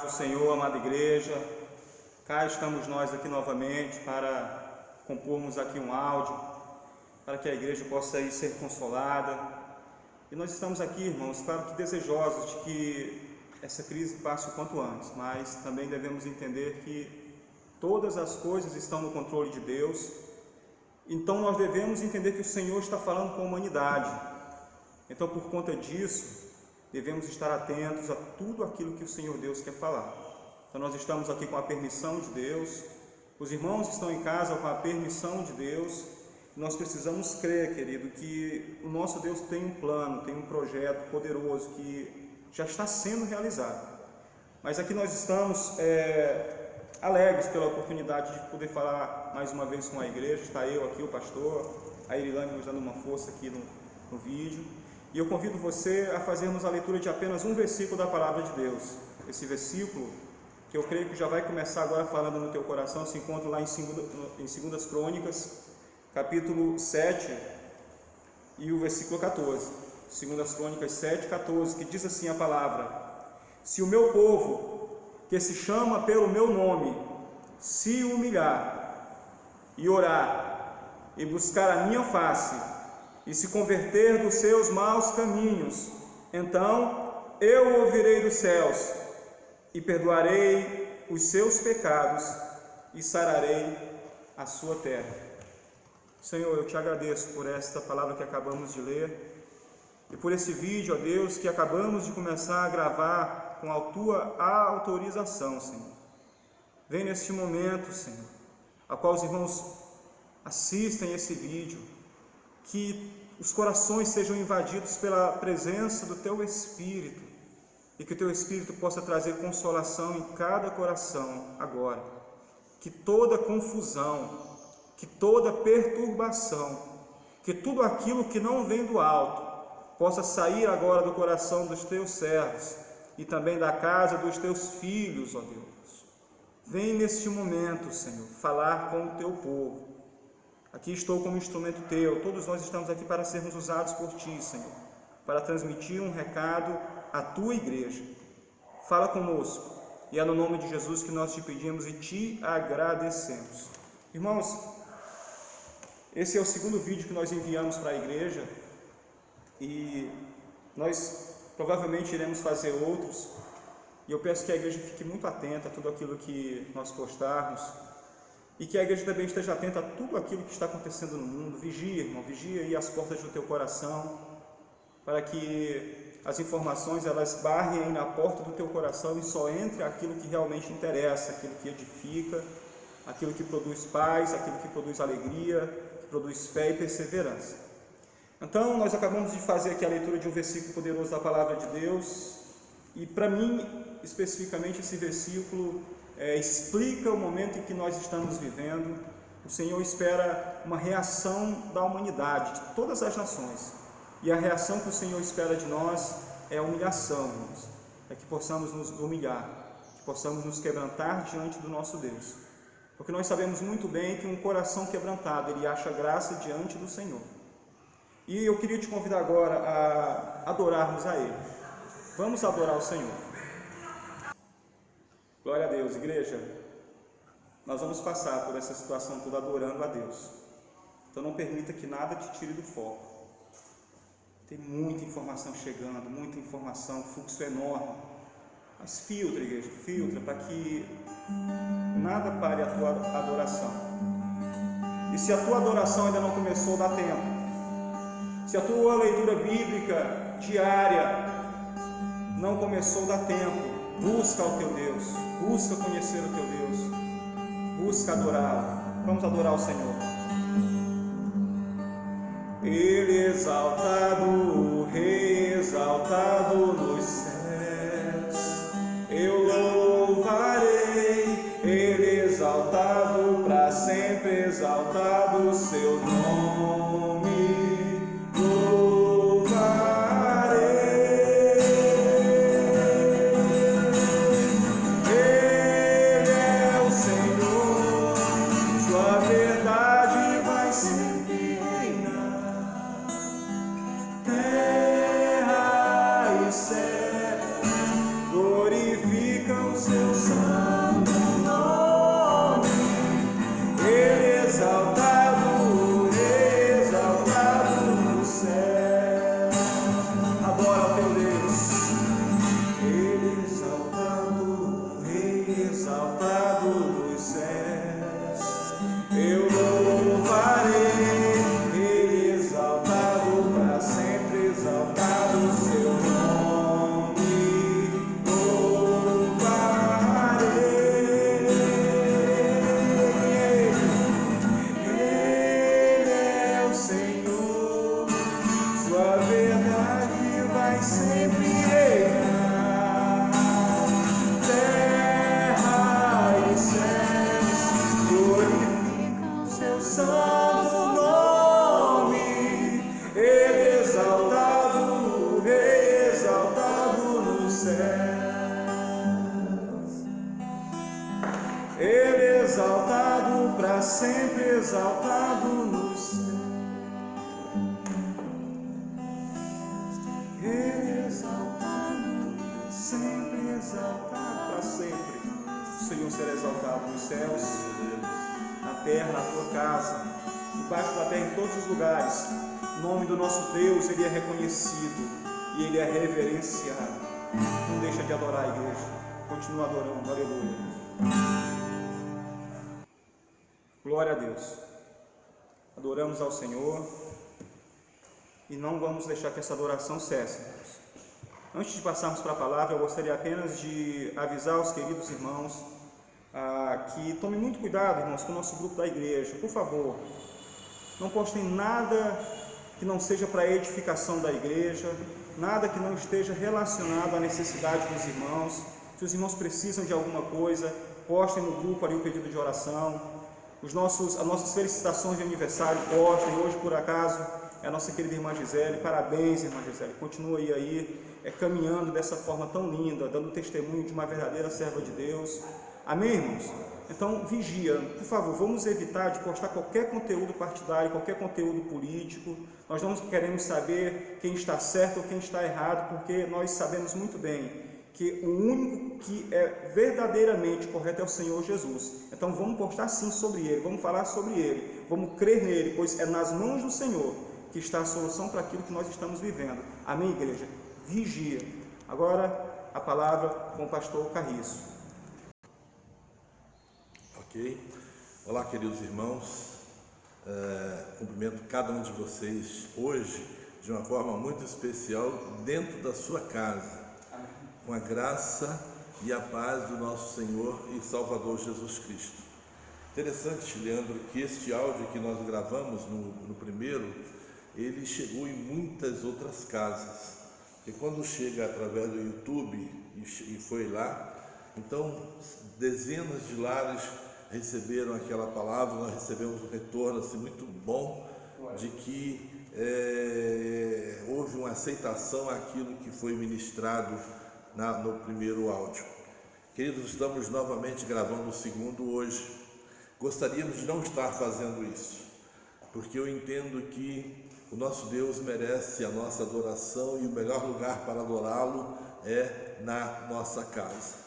paz do Senhor, amada igreja. Cá estamos nós aqui novamente para compormos aqui um áudio, para que a igreja possa aí ser consolada. E nós estamos aqui, irmãos, claro que desejosos de que essa crise passe o quanto antes, mas também devemos entender que todas as coisas estão no controle de Deus. Então nós devemos entender que o Senhor está falando com a humanidade. Então, por conta disso, devemos estar atentos a tudo aquilo que o Senhor Deus quer falar. Então nós estamos aqui com a permissão de Deus, os irmãos estão em casa com a permissão de Deus. Nós precisamos crer, querido, que o nosso Deus tem um plano, tem um projeto poderoso que já está sendo realizado. Mas aqui nós estamos alegres pela oportunidade de poder falar mais uma vez com a igreja. Está eu aqui, o pastor, a Irilane nos dando uma força aqui no vídeo. E eu convido você a fazermos a leitura de apenas um versículo da Palavra de Deus. Esse versículo, que eu creio que já vai começar agora falando no teu coração, se encontra lá em 2 Crônicas, capítulo 7 e o versículo 14. 2 Crônicas 7, 14, que diz assim a palavra: Se o meu povo, que se chama pelo meu nome, se humilhar e orar e buscar a minha face, e se converter dos seus maus caminhos, então eu ouvirei dos céus e perdoarei os seus pecados e sararei a sua terra. Senhor, eu te agradeço por esta palavra que acabamos de ler e por esse vídeo, ó Deus, que acabamos de começar a gravar com a tua autorização, Senhor. Vem neste momento, Senhor, a qual os irmãos assistem esse vídeo, que os corações sejam invadidos pela presença do Teu Espírito e que o Teu Espírito possa trazer consolação em cada coração agora. Que toda confusão, que toda perturbação, que tudo aquilo que não vem do alto possa sair agora do coração dos Teus servos e também da casa dos Teus filhos, ó Deus. Vem neste momento, Senhor, falar com o Teu povo. Aqui estou como instrumento Teu, todos nós estamos aqui para sermos usados por Ti, Senhor, para transmitir um recado à Tua igreja. Fala conosco, e é no nome de Jesus que nós Te pedimos e Te agradecemos. Irmãos, esse é o segundo vídeo que nós enviamos para a igreja, e nós provavelmente iremos fazer outros, e eu peço que a igreja fique muito atenta a tudo aquilo que nós postarmos, e que a igreja também esteja atenta a tudo aquilo que está acontecendo no mundo. Vigia, irmão, vigia aí as portas do teu coração, para que as informações elas barrem aí na porta do teu coração e só entre aquilo que realmente interessa, aquilo que edifica, aquilo que produz paz, aquilo que produz alegria, que produz fé e perseverança. Então, nós acabamos de fazer aqui a leitura de um versículo poderoso da Palavra de Deus, e para mim, especificamente, esse versículo explica o momento em que nós estamos vivendo. O Senhor espera uma reação da humanidade, de todas as nações, e a reação que o Senhor espera de nós é a humilhação, irmãos. É que possamos nos humilhar, que possamos nos quebrantar diante do nosso Deus, porque nós sabemos muito bem que um coração quebrantado, ele acha graça diante do Senhor. E eu queria te convidar agora a adorarmos a Ele. Vamos adorar o Senhor. Glória a Deus, igreja. Nós vamos passar por essa situação toda adorando a Deus. Então não permita que nada te tire do foco. Tem muita informação chegando, muita informação, fluxo enorme. Mas filtra, igreja, filtra, para que nada pare a tua adoração. E se a tua adoração ainda não começou, dá tempo. Se a tua leitura bíblica diária não começou, dá tempo. Busca o teu Deus, busca conhecer o teu Deus, busca adorá-lo. Vamos adorar o Senhor. Ele exaltado, o Rei exaltado nos céus, eu louvarei. Ele exaltado, para sempre exaltado o seu nome. Verdade Ele exaltado, para sempre exaltado no céu. Ele exaltado, sempre exaltado, para sempre. O Senhor será exaltado nos céus, na terra, na tua casa, debaixo da terra, em todos os lugares. O nome do nosso Deus, Ele é reconhecido e Ele é reverenciado. Não deixa de adorar a igreja, continua adorando, aleluia. Glória a Deus. Adoramos ao Senhor e não vamos deixar que essa adoração cesse. Antes de passarmos para a palavra, eu gostaria apenas de avisar os queridos irmãos que tomem muito cuidado, irmãos, com o nosso grupo da igreja. Por favor, não postem nada que não seja para a edificação da igreja, nada que não esteja relacionado à necessidade dos irmãos. Se os irmãos precisam de alguma coisa, postem no grupo ali o pedido de oração. As nossas felicitações de aniversário, postem. Hoje, por acaso, é a nossa querida irmã Gisele. Parabéns, irmã Gisele. Continua aí caminhando dessa forma tão linda, dando testemunho de uma verdadeira serva de Deus. Amém, irmãos? Então, vigia, por favor, vamos evitar de postar qualquer conteúdo partidário, qualquer conteúdo político. Nós não queremos saber quem está certo ou quem está errado, porque nós sabemos muito bem que o único que é verdadeiramente correto é o Senhor Jesus. Então, vamos postar sim sobre Ele, vamos falar sobre Ele, vamos crer nele, pois é nas mãos do Senhor que está a solução para aquilo que nós estamos vivendo. Amém, igreja? Vigia. Agora, a palavra com o pastor Carriço. Ok. Olá, queridos irmãos, cumprimento cada um de vocês hoje de uma forma muito especial dentro da sua casa, com a graça e a paz do nosso Senhor e Salvador Jesus Cristo. Interessante, Leandro, que este áudio que nós gravamos no primeiro, ele chegou em muitas outras casas, e quando chega através do YouTube e foi lá, então dezenas de lares receberam aquela palavra. Nós recebemos um retorno assim, muito bom de que houve uma aceitação àquilo que foi ministrado no primeiro áudio. Queridos, estamos novamente gravando o segundo hoje. Gostaríamos de não estar fazendo isso, porque eu entendo que o nosso Deus merece a nossa adoração e o melhor lugar para adorá-lo é na nossa casa.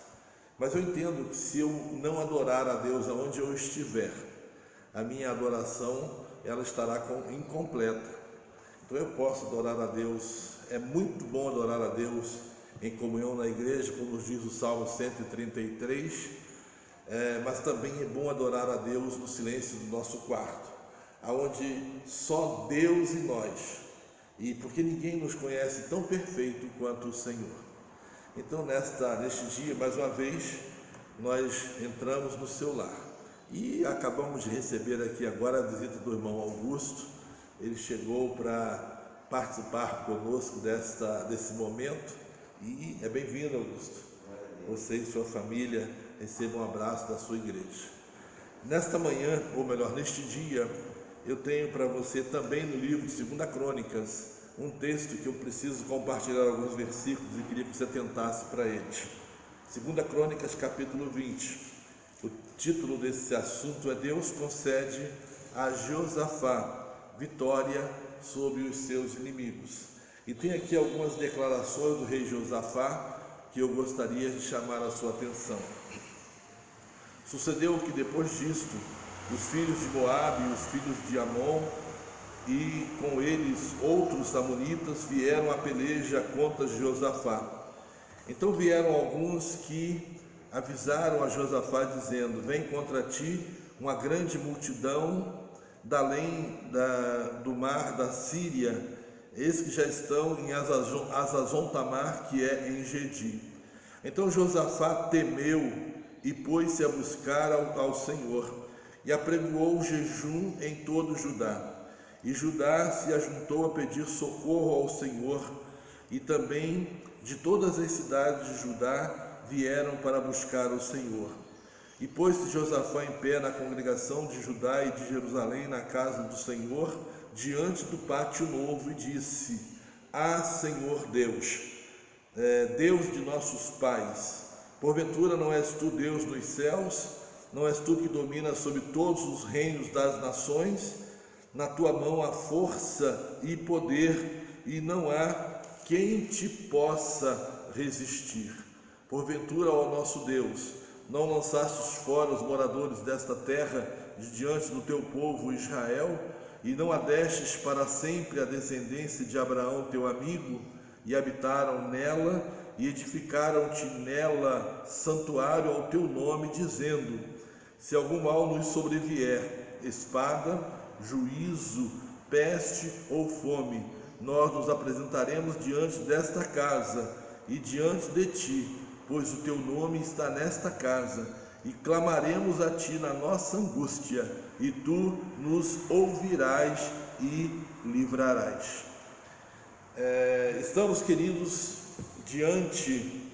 Mas eu entendo que se eu não adorar a Deus aonde eu estiver, a minha adoração ela estará incompleta. Então eu posso adorar a Deus, é muito bom adorar a Deus em comunhão na igreja, como nos diz o Salmo 133, mas também é bom adorar a Deus no silêncio do nosso quarto, aonde só Deus e nós, e porque ninguém nos conhece tão perfeito quanto o Senhor. Então, neste dia, mais uma vez, nós entramos no seu lar e acabamos de receber aqui agora a visita do irmão Augusto. Ele chegou para participar conosco desse momento e é bem-vindo, Augusto. Você e sua família recebam um abraço da sua igreja. Nesta manhã, ou melhor, neste dia, eu tenho para você também no livro de 2 Crônicas, um texto que eu preciso compartilhar alguns versículos e queria que você atentasse para eles. 2 Crônicas, capítulo 20. O título desse assunto é: Deus concede a Josafá vitória sobre os seus inimigos. E tem aqui algumas declarações do rei Josafá que eu gostaria de chamar a sua atenção. Sucedeu que depois disto, os filhos de Moabe e os filhos de Amon e com eles outros amonitas vieram à peleja contra Josafá. Então vieram alguns que avisaram a Josafá dizendo: vem contra ti uma grande multidão da além do mar da Síria, eis que já estão em Hazazon Tamar, que é em Gedi. Então Josafá temeu e pôs-se a buscar ao Senhor e apregoou jejum em todo Judá. E Judá se ajuntou a pedir socorro ao Senhor, e também de todas as cidades de Judá vieram para buscar o Senhor. E pôs-se Josafá em pé na congregação de Judá e de Jerusalém, na casa do Senhor, diante do pátio novo, e disse: Ah, Senhor Deus, Deus de nossos pais, porventura não és tu Deus nos céus? Não és tu que dominas sobre todos os reinos das nações? Na tua mão há força e poder, e não há quem te possa resistir. Porventura, ó nosso Deus, não lançastes fora os moradores desta terra de diante do teu povo Israel, e não a destes para sempre a descendência de Abraão teu amigo, e habitaram nela, e edificaram-te nela santuário ao teu nome, dizendo: se algum mal nos sobrevier, espada, juízo, peste ou fome, nós nos apresentaremos diante desta casa e diante de ti, pois o teu nome está nesta casa, e clamaremos a ti na nossa angústia, e tu nos ouvirás e livrarás. Estamos, queridos, diante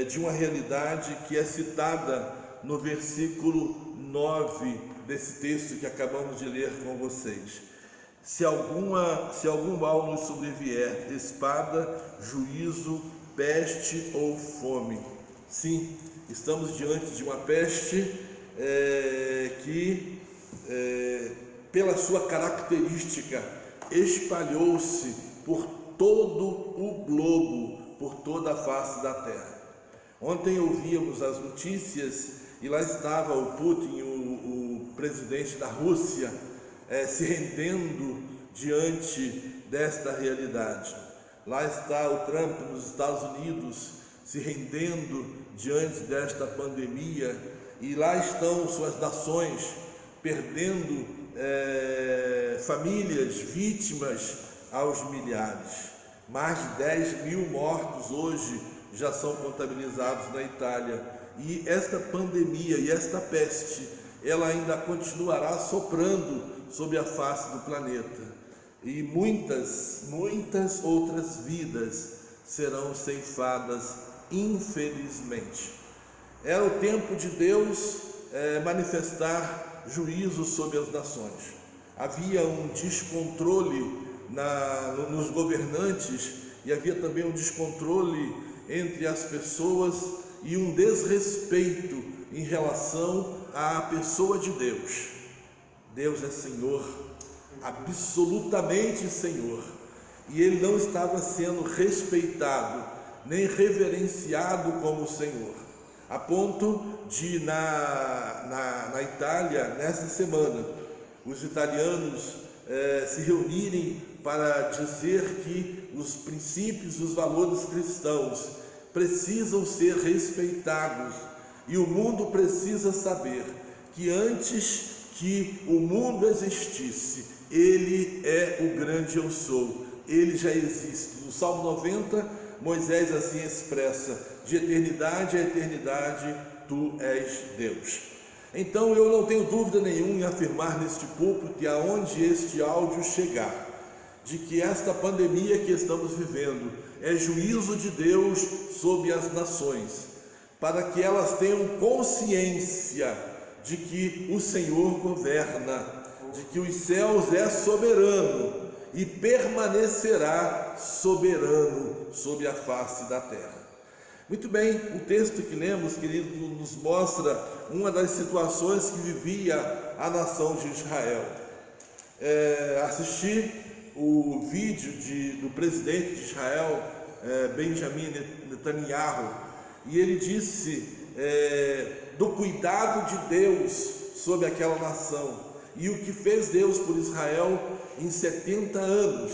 de uma realidade que é citada no versículo 9 desse texto que acabamos de ler com vocês. Se algum mal nos sobrevier, espada, juízo, peste ou fome. Sim, estamos diante de uma peste que, pela sua característica, espalhou-se por todo o globo, por toda a face da terra. Ontem ouvíamos as notícias e lá estava o Putin, o presidente da Rússia, se rendendo diante desta realidade. Lá está o Trump nos Estados Unidos se rendendo diante desta pandemia, e lá estão suas nações perdendo famílias, vítimas aos milhares. Mais de 10 mil mortos hoje já são contabilizados na Itália, e esta pandemia e esta peste, ela ainda continuará soprando sobre a face do planeta, e muitas outras vidas serão ceifadas, infelizmente. Era o tempo de Deus manifestar juízo sobre as nações. Havia um descontrole nos governantes, e havia também um descontrole entre as pessoas e um desrespeito em relação à pessoa de Deus. Deus é Senhor, absolutamente Senhor, e Ele não estava sendo respeitado, nem reverenciado como Senhor, a ponto de na Itália, nesta semana, os italianos se reunirem para dizer que os princípios, os valores cristãos precisam ser respeitados, e o mundo precisa saber que antes que o mundo existisse, Ele é o grande eu sou, Ele já existe. No Salmo 90, Moisés assim expressa: de eternidade a eternidade, Tu és Deus. Então eu não tenho dúvida nenhuma em afirmar neste púlpito e aonde este áudio chegar, de que esta pandemia que estamos vivendo é juízo de Deus sobre as nações, para que elas tenham consciência de que o Senhor governa, de que os céus é soberano e permanecerá soberano sobre a face da terra. Muito bem, o texto que lemos, querido, nos mostra uma das situações que vivia a nação de Israel. Assisti o vídeo do presidente de Israel, Benjamin Netanyahu, e ele disse do cuidado de Deus sobre aquela nação, e o que fez Deus por Israel em 70 anos,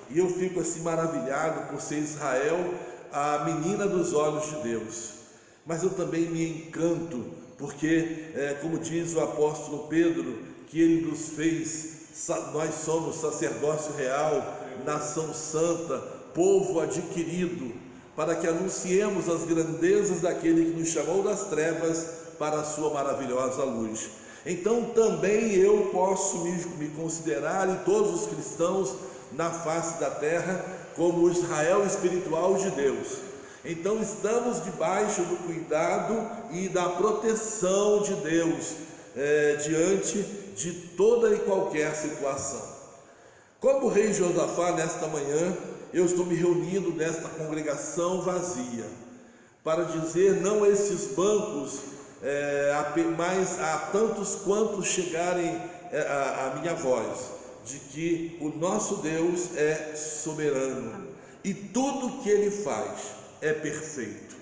e eu fico assim maravilhado por ser Israel a menina dos olhos de Deus, mas eu também me encanto, porque como diz o apóstolo Pedro, que ele nos fez, nós somos sacerdócio real, nação santa, povo adquirido, para que anunciemos as grandezas daquele que nos chamou das trevas para a sua maravilhosa luz. Então também eu posso me considerar, e todos os cristãos na face da terra, como o Israel espiritual de Deus. Então estamos debaixo do cuidado e da proteção de Deus diante de toda e qualquer situação. Como o rei Josafá, nesta manhã, eu estou me reunindo nesta congregação vazia, para dizer: não esses bancos mas a tantos quantos chegarem a minha voz, de que o nosso Deus é soberano e tudo que Ele faz é perfeito.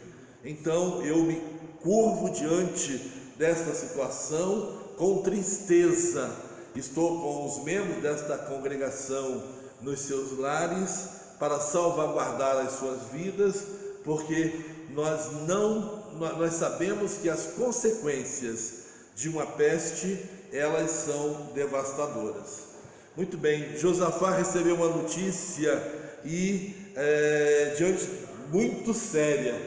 Então eu me curvo diante desta situação com tristeza. Estou com os membros desta congregação nos seus lares para salvaguardar as suas vidas, porque nós sabemos que as consequências de uma peste, elas são devastadoras. Muito bem, Josafá recebeu uma notícia muito séria.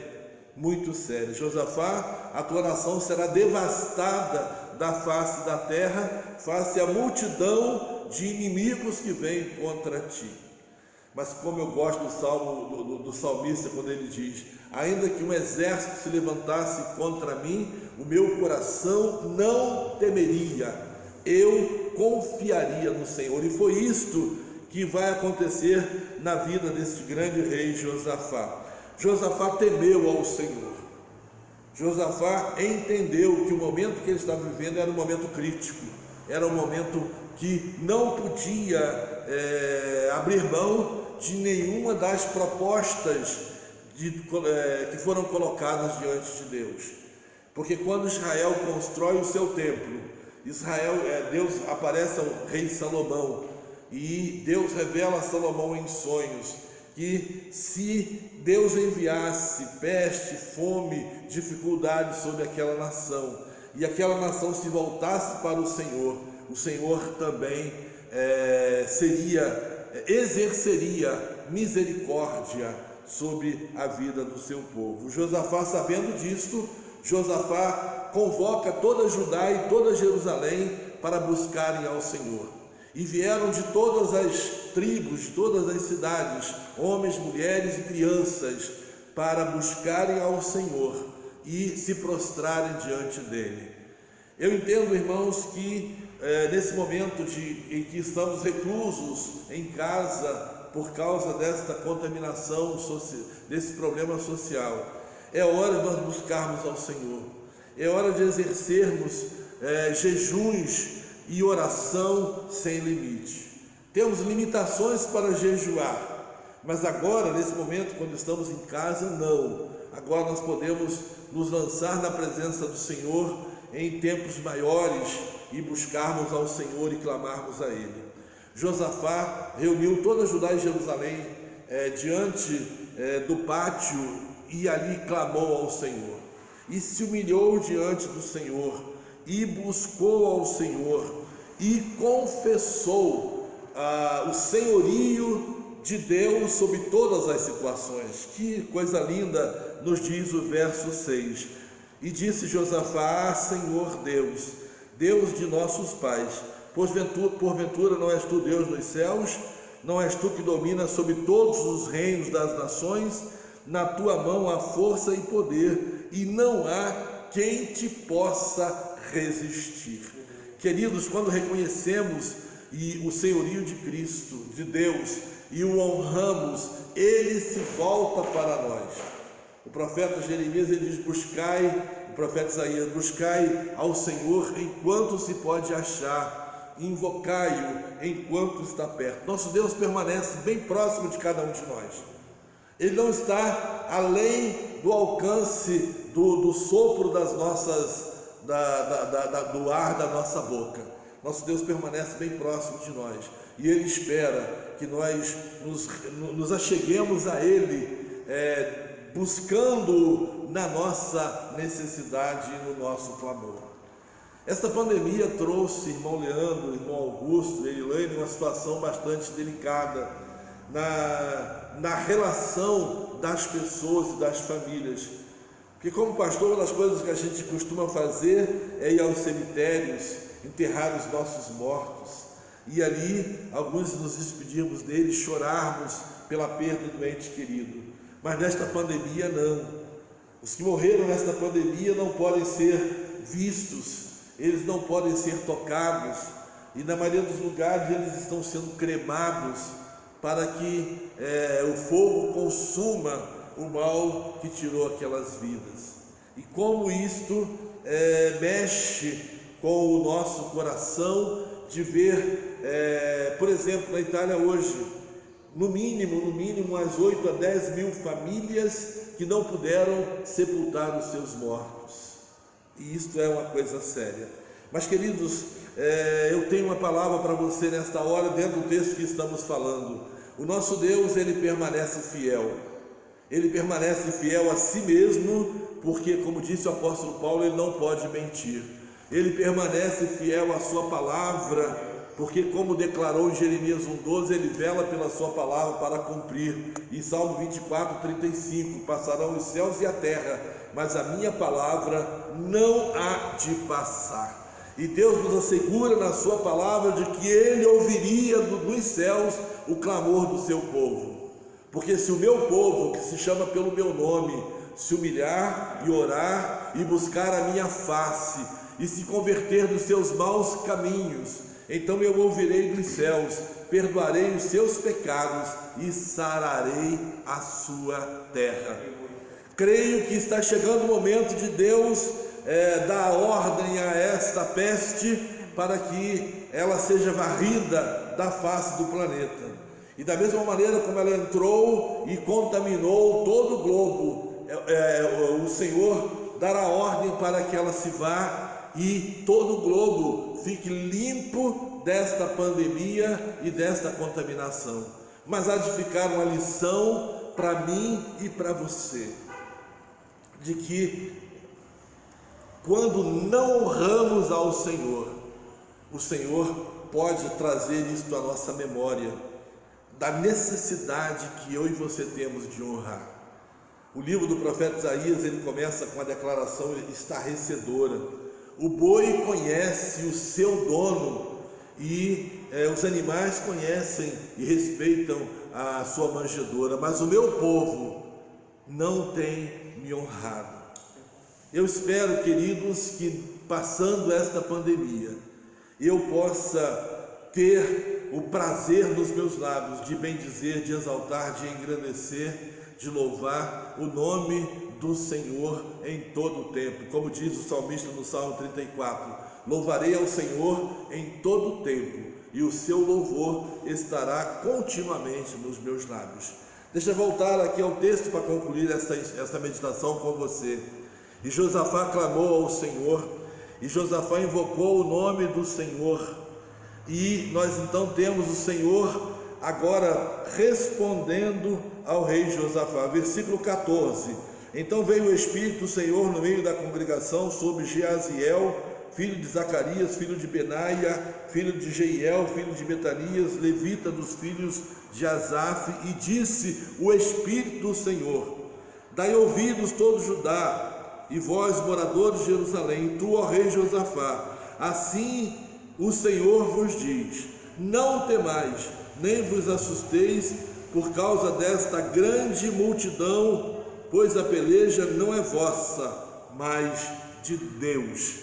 Josafá, a tua nação será devastada da face da terra, face à multidão de inimigos que vêm contra ti. Mas como eu gosto do salmo do salmista, quando ele diz: ainda que um exército se levantasse contra mim, o meu coração não temeria, eu confiaria no Senhor. E foi isto que vai acontecer na vida deste grande rei Josafá. Josafá temeu ao Senhor. Josafá entendeu que o momento que ele estava vivendo era um momento crítico, era um momento que não podia abrir mão de nenhuma das propostas que foram colocadas diante de Deus. Porque quando Israel constrói o seu templo, Deus aparece ao rei Salomão, e Deus revela a Salomão em sonhos que se Deus enviasse peste, fome, dificuldade sobre aquela nação, e aquela nação se voltasse para o Senhor também exerceria misericórdia sobre a vida do seu povo. Josafá, sabendo disto, Josafá convoca toda Judá e toda Jerusalém para buscarem ao Senhor. E vieram de todas as tribos, de todas as cidades, homens, mulheres e crianças, para buscarem ao Senhor e se prostrarem diante dele. Eu entendo, irmãos, que nesse momento em que estamos reclusos em casa por causa desta contaminação, desse problema social, é hora de nós buscarmos ao Senhor, é hora de exercermos jejuns e oração sem limite. Temos limitações para jejuar, mas agora, nesse momento, quando estamos em casa, não. Agora nós podemos nos lançar na presença do Senhor em tempos maiores e buscarmos ao Senhor e clamarmos a Ele. Josafá reuniu toda Judá e Jerusalém diante do pátio e ali clamou ao Senhor. E se humilhou diante do Senhor e buscou ao Senhor e confessou o senhorio de Deus sobre todas as situações. Que coisa linda nos diz o verso 6. E disse Josafá: Senhor Deus, Deus de nossos pais, porventura não és tu Deus nos céus? Não és tu que dominas sobre todos os reinos das nações? Na tua mão há força e poder, e não há quem te possa resistir. Queridos, quando reconhecemos o senhorio de Cristo, de Deus, e o honramos, Ele se volta para nós. O profeta Jeremias, ele diz: o profeta Isaías: buscai ao Senhor enquanto se pode achar, invocai-o enquanto está perto. Nosso Deus permanece bem próximo de cada um de nós. Ele não está além do alcance do sopro das nossas, do ar da nossa boca. Nosso Deus permanece bem próximo de nós, e Ele espera que nós nos acheguemos a Ele, buscando na nossa necessidade e no nosso clamor. Esta pandemia trouxe, irmão Leandro, irmão Augusto e Elaine, uma situação bastante delicada na relação das pessoas e das famílias. Porque, como pastor, uma das coisas que a gente costuma fazer é ir aos cemitérios, enterrar os nossos mortos, e ali, alguns nos despedirmos deles, chorarmos pela perda do ente querido. Mas nesta pandemia não. Os que morreram nesta pandemia não podem ser vistos, eles não podem ser tocados, e na maioria dos lugares eles estão sendo cremados para que o fogo consuma o mal que tirou aquelas vidas. E como isto mexe com o nosso coração de ver, por exemplo, na Itália hoje, no mínimo umas 8 a 10 mil famílias que não puderam sepultar os seus mortos. E isto é uma coisa séria. Mas, queridos, eu tenho uma palavra para você nesta hora, dentro do texto que estamos falando. O nosso Deus, Ele permanece fiel. Ele permanece fiel a si mesmo, porque, como disse o apóstolo Paulo, Ele não pode mentir. Ele permanece fiel à sua palavra, porque, como declarou em Jeremias 1,12, Ele vela pela sua palavra para cumprir. Em Salmo 24:35, passarão os céus e a terra, mas a minha palavra não há de passar. E Deus nos assegura na sua palavra de que Ele ouviria dos céus o clamor do seu povo. Porque se o meu povo, que se chama pelo meu nome, se humilhar e orar e buscar a minha face e se converter dos seus maus caminhos, então eu ouvirei dos céus, perdoarei os seus pecados e sararei a sua terra. Creio que está chegando o momento de Deus dar ordem a esta peste para que ela seja varrida da face do planeta. E da mesma maneira como ela entrou e contaminou todo o globo, o Senhor dará ordem para que ela se vá e todo o globo fique limpo desta pandemia e desta contaminação. Mas há de ficar uma lição para mim e para você, de que quando não honramos ao Senhor, o Senhor pode trazer isto à nossa memória, da necessidade que eu e você temos de honrar. O livro do profeta Isaías, ele começa com a declaração estarrecedora: o boi conhece o seu dono e os animais conhecem e respeitam a sua manjedoura, mas o meu povo não tem me honrado. Eu espero, queridos, que passando esta pandemia, eu possa ter o prazer nos meus lábios de bendizer, de exaltar, de engrandecer, de louvar o nome do Senhor em todo o tempo. Como diz o salmista no Salmo 34, louvarei ao Senhor em todo o tempo, e o seu louvor estará continuamente nos meus lábios. Deixa eu voltar aqui ao texto para concluir esta meditação com você. E Josafá clamou ao Senhor, e Josafá invocou o nome do Senhor, e nós então temos o Senhor agora respondendo ao rei Josafá. Versículo 14: então veio o Espírito do Senhor no meio da congregação sobre Jeaziel, filho de Zacarias, filho de Benaia, filho de Jeiel, filho de Betanias, levita dos filhos de Asaf, e disse o Espírito do Senhor: dai ouvidos todo Judá, e vós, moradores de Jerusalém, tu, ó rei Josafá, assim o Senhor vos diz: não temais, nem vos assusteis por causa desta grande multidão, pois a peleja não é vossa, mas de Deus.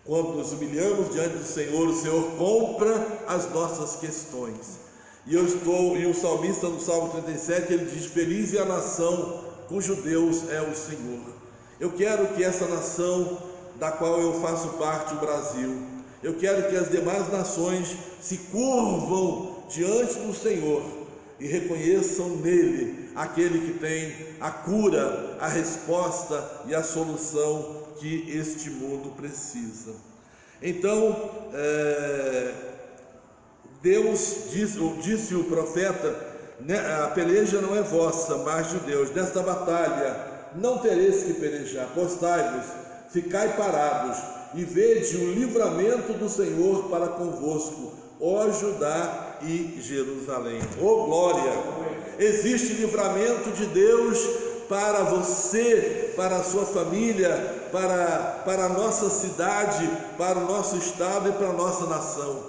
Quando nos humilhamos diante do Senhor, o Senhor compra as nossas questões. E o salmista no Salmo 37, ele diz: feliz é a nação cujo Deus é o Senhor. Eu quero que essa nação da qual eu faço parte, o Brasil, eu quero que as demais nações se curvam diante do Senhor e reconheçam nele aquele que tem a cura, a resposta e a solução que este mundo precisa. Então, Deus disse o profeta: a peleja não é vossa, mas de Deus. Nesta batalha não tereis que pelejar, postai-vos, ficai parados, e vede o livramento do Senhor para convosco, ó Judá e Jerusalém. Ó glória! Existe livramento de Deus para você, para a sua família, para a nossa cidade, para o nosso estado e para a nossa nação.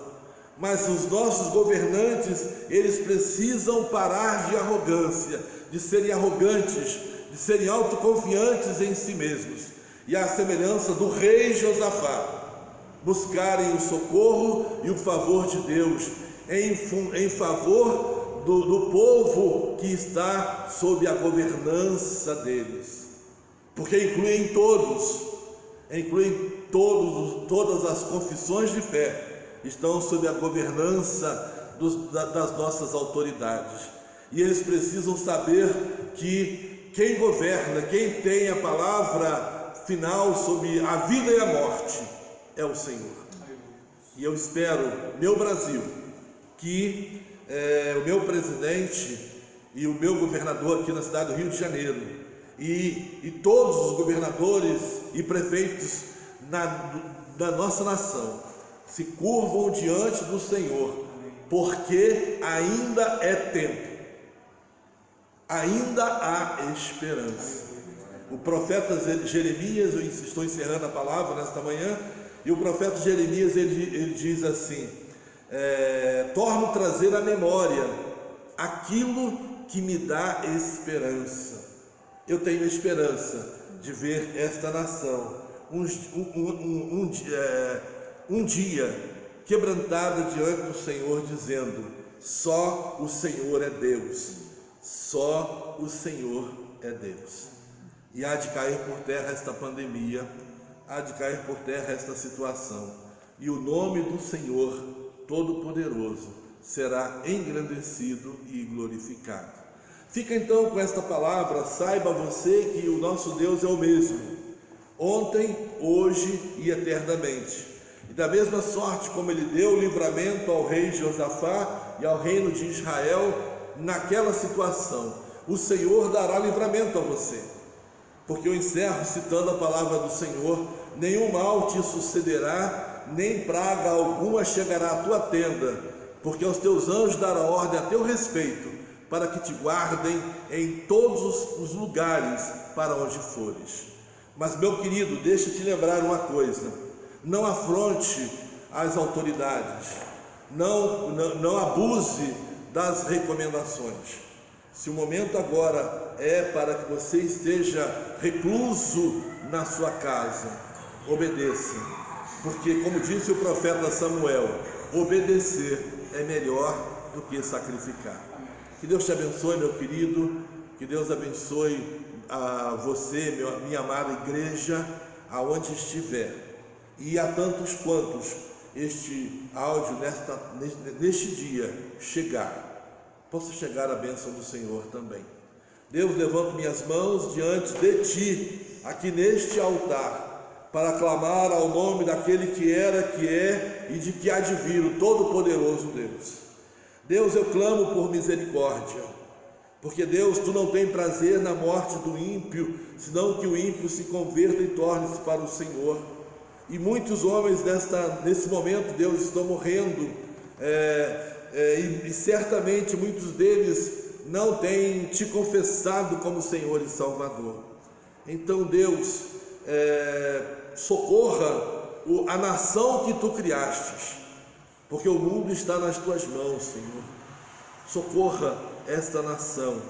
Mas os nossos governantes, eles precisam parar de arrogância, de serem arrogantes, de serem autoconfiantes em si mesmos, e à semelhança do rei Josafá, buscarem o socorro e o favor de Deus em favor do povo que está sob a governança deles, porque incluem todos. incluem todas as confissões de fé, estão sob a governança das nossas autoridades. E eles precisam saber que quem governa, quem tem a palavra final sobre a vida e a morte é o Senhor. E eu espero, meu Brasil, que o meu presidente e o meu governador aqui na cidade do Rio de Janeiro e todos os governadores e prefeitos da nossa nação se curvam diante do Senhor, porque ainda é tempo, ainda há esperança. O profeta Jeremias, eu estou encerrando a palavra nesta manhã, e o profeta Jeremias ele diz assim: torno trazer à memória aquilo que me dá esperança. Eu tenho esperança de ver esta nação um dia quebrantada diante do Senhor, dizendo: só o Senhor é Deus, só o Senhor é Deus. E há de cair por terra esta pandemia, há de cair por terra esta situação, e o nome do Senhor Todo-Poderoso será engrandecido e glorificado. Fica então com esta palavra, saiba você que o nosso Deus é o mesmo, ontem, hoje e eternamente. E da mesma sorte como ele deu livramento ao rei Josafá e ao reino de Israel, naquela situação, o Senhor dará livramento a você. Porque eu encerro citando a palavra do Senhor: nenhum mal te sucederá, nem praga alguma chegará à tua tenda, porque aos teus anjos dará ordem a teu respeito, para que te guardem em todos os lugares para onde fores. Mas, meu querido, deixa eu te lembrar uma coisa: não afronte as autoridades, não abuse das recomendações. Se o momento agora é para que você esteja recluso na sua casa, obedeça, porque, como disse o profeta Samuel, obedecer é melhor do que sacrificar. Que Deus te abençoe, meu querido, que Deus abençoe a você, minha amada igreja, aonde estiver, e a tantos quantos este áudio neste dia chegar, possa chegar a bênção do Senhor também. Deus, levanto minhas mãos diante de Ti, aqui neste altar, para clamar ao nome daquele que era, que é e de que há de vir, o Todo-Poderoso Deus. Deus, eu clamo por misericórdia, porque Deus, Tu não tem prazer na morte do ímpio, senão que o ímpio se converta e torne-se para o Senhor. E muitos homens nesse momento, Deus, estão morrendo, e certamente muitos deles não têm Te confessado como Senhor e Salvador. Então, Deus, socorra a nação que Tu criastes, porque o mundo está nas Tuas mãos, Senhor. Socorra esta nação.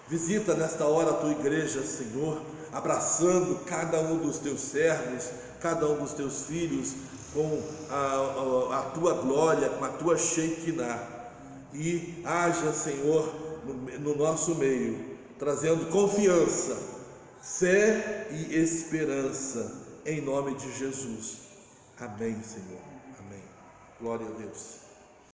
Visita nesta hora a Tua igreja, Senhor, abraçando cada um dos Teus servos, cada um dos Teus filhos, com a Tua glória, com a Tua Shekinah. E haja, Senhor, no nosso meio, trazendo confiança, fé e esperança, em nome de Jesus. Amém, Senhor. Amém. Glória a Deus.